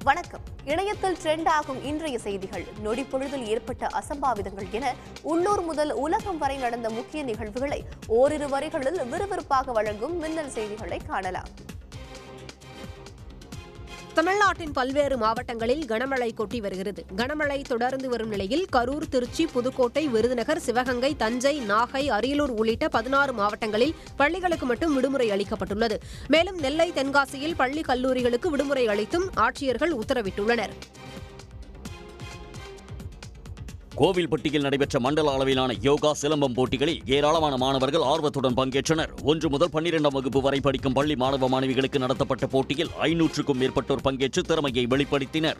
வணக்கம். இணையத்தில் ட்ரெண்ட் ஆகும் இன்றைய செய்திகள், நொடி பொழுதில் ஏற்பட்ட அசம்பாவிதங்கள் என உள்ளூர் முதல் உலகம் வரை நடந்த முக்கிய நிகழ்வுகளை ஓரிரு வரிகளில் விறுவிறுப்பாக வழங்கும் மின்னல் செய்திகளை காணலாம். தமிழ்நாட்டின் பல்வேறு மாவட்டங்களில் கனமழை கொட்டி வருகிறது. கனமழை தொடர்ந்து வரும் நிலையில் கரூர், திருச்சி, புதுக்கோட்டை, விருதுநகர், சிவகங்கை, தஞ்சை, நாகை, அரியலூர் உள்ளிட்ட 16 மாவட்டங்களில் பள்ளிகளுக்கு மட்டும் விடுமுறை அளிக்கப்பட்டுள்ளது. மேலும் நெல்லை, தென்காசியில் பள்ளி, கல்லூரிகளுக்கு விடுமுறை அளித்தும் ஆட்சியர்கள் உத்தரவிட்டுள்ளனர். கோவில்பட்டியில் நடைபெற்ற மண்டல அளவிலான யோகா, சிலம்பம் போட்டிகளில் ஏராளமான மாணவர்கள் ஆர்வத்துடன் பங்கேற்றனர். 1 முதல் 12ஆம் வகுப்பு வரை படிக்கும் பள்ளி மாணவ மாணவிகளுக்கு நடத்தப்பட்ட போட்டியில் 500க்கும் மேற்பட்டோர் பங்கேற்று திறமையை வெளிப்படுத்தினர்.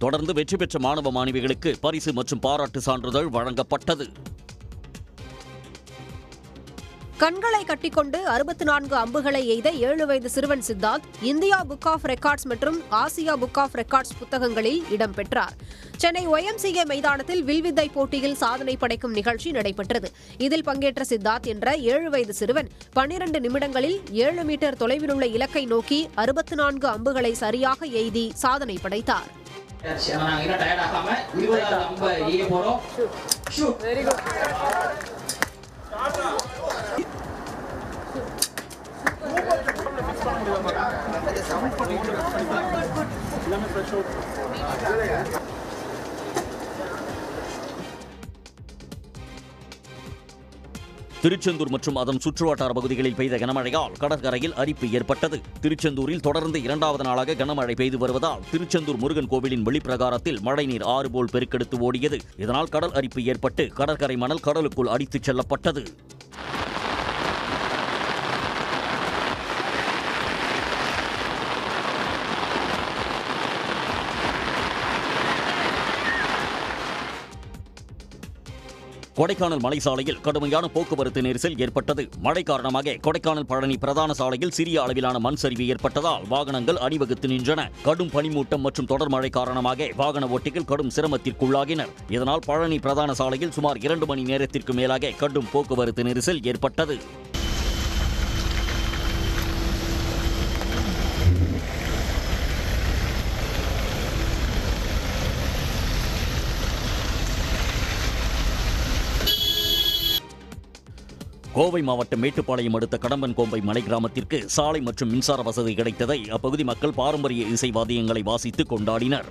தொடர்ந்து வெற்றி பெற்ற மாணவ மாணவிகளுக்கு பரிசு மற்றும் பாராட்டு சான்றிதழ் வழங்கப்பட்டது. கண்களை கட்டிக்கொண்டு 64 அம்புகளை எய்த 7 வயது சிறுவன் Siddharth India book of records மற்றும் ஆசியா புக் ஆஃப் ரெக்கார்ட்ஸ் புத்தகங்களில் இடம்பெற்றார். சென்னை YMCA மைதானத்தில் வில்வித்தை போட்டியில் சாதனை படைக்கும் நிகழ்ச்சி நடைபெற்றது. இதில் பங்கேற்ற சித்தார்த் என்ற 7 வயது சிறுவன் 12 நிமிடங்களில் 7 மீட்டர் தொலைவில் உள்ள இலக்கை நோக்கி 64 அம்புகளை சரியாக எய்தி சாதனை படைத்தார். திருச்செந்தூர் மற்றும் அதன் சுற்றுவட்டார பகுதிகளில் பெய்த கனமழையால் கடற்கரையில் அரிப்பு ஏற்பட்டது. திருச்செந்தூரில் தொடர்ந்து 2வது நாளாக கனமழை பெய்து வருவதால் திருச்செந்தூர் முருகன் கோவிலின் வெளிப்பிரகாரத்தில் மழைநீர் ஆறு போல் பெருக்கெடுத்து ஓடியது. இதனால் கடல் அரிப்பு ஏற்பட்டு கடற்கரை மணல் கடலுக்குள் அடித்துச் செல்லப்பட்டது. கொடைக்கானல் மலை சாலையில் கடுமையான போக்குவரத்து நெரிசல் ஏற்பட்டது. மழை காரணமாக கொடைக்கானல் பழனி பிரதான சாலையில் சிறிய அளவிலான மண் சரிவு ஏற்பட்டதால் வாகனங்கள் அணிவகுத்து நின்றன. கடும் பனிமூட்டம் மற்றும் தொடர் மழை காரணமாக வாகன ஓட்டிகள் கடும் சிரமத்திற்குள்ளாகினர். இதனால் பழனி பிரதான சாலையில் சுமார் 2 மணி நேரத்திற்கு மேலாக கடும் போக்குவரத்து நெரிசல் ஏற்பட்டது. கோவை மாவட்டம் மேட்டுப்பாளையம் அடுத்த கடம்பன்கோம்பை மலை கிராமத்திற்கு சாலை மற்றும் மின்சார வசதி கிடைத்ததை அப்பகுதி மக்கள் பாரம்பரிய இசை வாத்தியங்களை வாசித்து கொண்டாடினர்.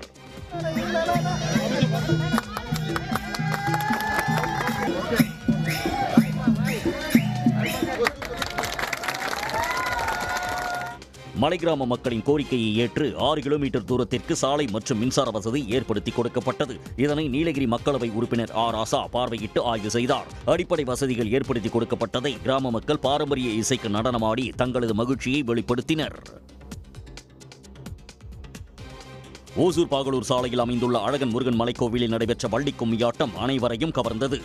மலை கிராம மக்களின் கோரிக்கையை ஏற்று 6 கிலோமீட்டர் தூரத்திற்கு சாலை மற்றும் மின்சார வசதி ஏற்படுத்தி கொடுக்கப்பட்டது. இதனை நீலகிரி மக்களவை உறுப்பினர் ராசா பார்வையிட்டு ஆய்வு செய்தார். அடிப்படை வசதிகள் ஏற்படுத்தி கொடுக்கப்பட்டதை கிராம மக்கள் பாரம்பரிய இசைக்கு நடனமாடி தங்களது மகிழ்ச்சியை வெளிப்படுத்தினர். ஓசூர் பாகலூர் சாலையில் அமைந்துள்ள அழகன் முருகன் மலைக்கோவிலில் நடைபெற்ற வள்ளி கும்மியாட்டம் அனைவரையும் கவர்ந்தது.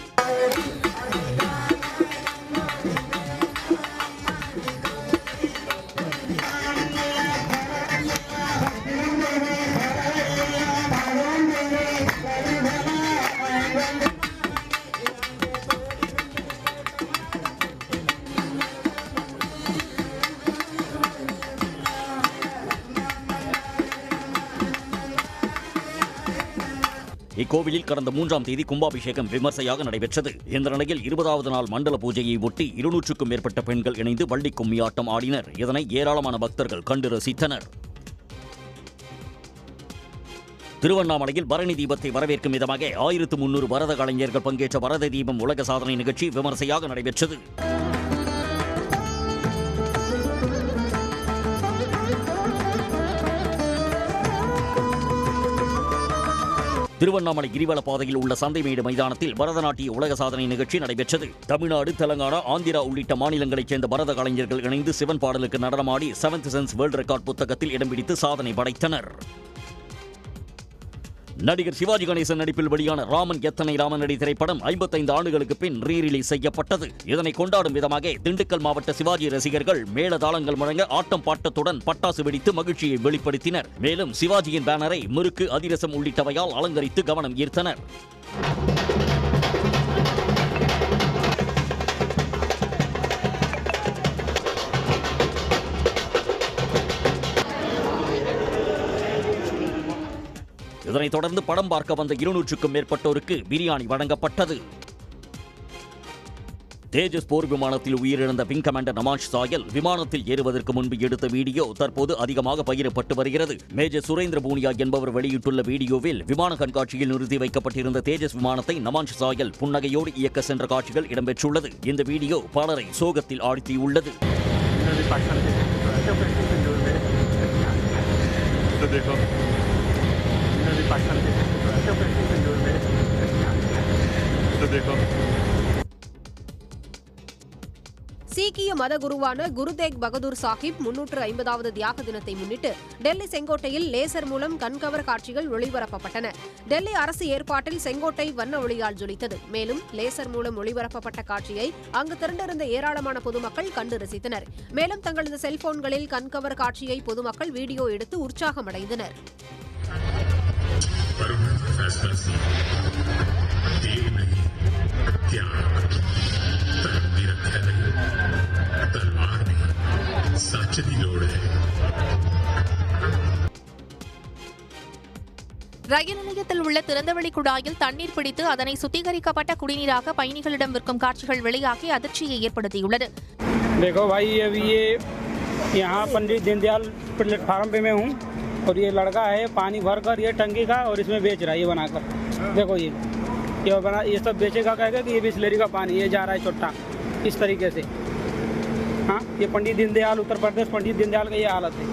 இக்கோவிலில் கடந்த 3ஆம் தேதி கும்பாபிஷேகம் விமர்சையாக நடைபெற்றது. இந்த நிலையில் 20வது நாள் மண்டல பூஜையை ஒட்டி 200க்கும் மேற்பட்ட பெண்கள் இணைந்து வள்ளி கும்மியாட்டம் ஆடினர். இதனை ஏராளமான பக்தர்கள் கண்டு ரசித்தனர். திருவண்ணாமலையில் பரணி தீபத்தை வரவேற்கும் விதமாக 1300 வரத கலைஞர்கள் பங்கேற்ற வரத தீபம் உலக சாதனை நிகழ்ச்சி விமர்சையாக நடைபெற்றது. திருவண்ணாமலை கிரிவல பாதையில் உள்ள சந்தைமேடு மைதானத்தில் பரதநாட்டிய உலக சாதனை நிகழ்ச்சி நடைபெற்றது. தமிழ்நாடு, தெலங்கானா, ஆந்திரா உள்ளிட்ட மாநிலங்களைச் சேர்ந்த பரத கலைஞர்கள் இணைந்து சிவன் பாடலுக்கு நடனமாடி 7th சென்ஸ் வேர்ல்ட் ரெக்கார்ட் புத்தகத்தில் இடம் பிடித்து சாதனை படைத்தனர். நடிகர் சிவாஜி கணேசன் நடிப்பில் வெளியான ராமன் எத்தனை ராமனடி திரைப்படம் 55 ஆண்டுகளுக்கு பின் ரீரிலீஸ் செய்யப்பட்டது. இதனை கொண்டாடும் விதமாக திண்டுக்கல் மாவட்ட சிவாஜி ரசிகர்கள் மேளதாளங்கள் முழங்க ஆட்டம் பாட்டத்துடன் பட்டாசு வெடித்து மகிழ்ச்சியை வெளிப்படுத்தினர். மேலும் சிவாஜியின் பேனரை முறுக்கு, அதிரசம் உள்ளிட்டவையால் அலங்கரித்து கவனம் ஈர்த்தனர். இதனைத் தொடர்ந்து படம் பார்க்க வந்த 200க்கும் மேற்பட்டோருக்கு பிரியாணி வழங்கப்பட்டது. தேஜஸ் போர் விமானத்தில் உயிரிழந்த விங் கமாண்டர் நமாஷ் சாயல் விமானத்தில் ஏறுவதற்கு முன்பு எடுத்த வீடியோ தற்போது அதிகமாக பகிரப்பட்டு வருகிறது. மேஜர் சுரேந்திர பூனியா என்பவர் வெளியிட்டுள்ள வீடியோவில் விமான கண்காட்சியில் நிறுத்தி வைக்கப்பட்டிருந்த தேஜஸ் விமானத்தை நமாஷ் சாயல் புன்னகையோடு இயக்க சென்ற காட்சிகள் இடம்பெற்றுள்ளது. இந்த வீடியோ பலரை சோகத்தில் ஆழ்த்தியுள்ளது. சீக்கிய மத குருவான குரு தேக் பகதூர் சாஹிப் 350வது தியாக தினத்தை முன்னிட்டு டெல்லி செங்கோட்டையில் லேசர் மூலம் கண்கவர் காட்சிகள் ஒளிபரப்பப்பட்டன. டெல்லி அரசு ஏற்பாட்டில் செங்கோட்டை வண்ண ஒளியால் ஜொலித்தது. மேலும் லேசர் மூலம் ஒளிபரப்பப்பட்ட காட்சியை அங்கு திரண்டிருந்த ஏராளமான பொதுமக்கள் கண்டு ரசித்தனர். மேலும் தங்களது செல்போன்களில் கண்கவர் காட்சியை பொதுமக்கள் வீடியோ எடுத்து உற்சாகமடைந்தனர். ரயில் நிலையத்தில் உள்ள திறந்தவெளி குழாயில் தண்ணீர் பிடித்து அதனை சுத்திகரிக்கப்பட்ட குடிநீராக பயணிகளிடம் விற்கும் காட்சிகள் வெளியாகி அதிர்ச்சியை ஏற்படுத்தியுள்ளது. देखो भाई अभी ये यहाँ पंडित दीनदयाल प्लेटफार्म पे मैं हूँ और ये लड़का है पानी भरकर ये टंकी का और इसमें बेच रहा है ये बनाकर। देखो ये सब बेचेगा कहेगा कि ये बिस्लेरी का पानी ये जा रहा है छोटा इस तरीके से। हाँ ये पंडित दीनदयाल उत्तर प्रदेश पंडित दीनदयाल का ये हालत है।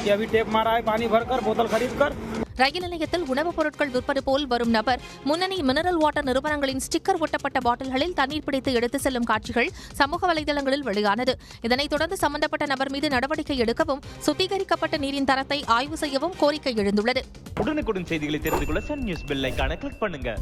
ये अभी टेप मारा है पानी भरकर बोतल खरीद कर। ரயில் நிலையத்தில் உணவுப் பொருட்கள் விற்பது போல் வரும் நபர் முன்னணி மினரல் வாட்டர் நிறுவனங்களின் ஸ்டிக்கர் ஒட்டப்பட்ட பாட்டில்களில் தண்ணீர் பிடித்து எடுத்து செல்லும் காட்சிகள் சமூக வலைதளங்களில் வெளியானது. இதனைத் தொடர்ந்து சம்பந்தப்பட்ட நபர் மீது நடவடிக்கை எடுக்கவும் சுத்திகரிக்கப்பட்ட நீரின் தரத்தை ஆய்வு செய்யவும் கோரிக்கை எழுந்துள்ளது. உடனுக்குடன் செய்திகளை தெரிந்து கொள்ள சன் நியூஸ் பெல் ஐகானை கிளிக் பண்ணுங்க.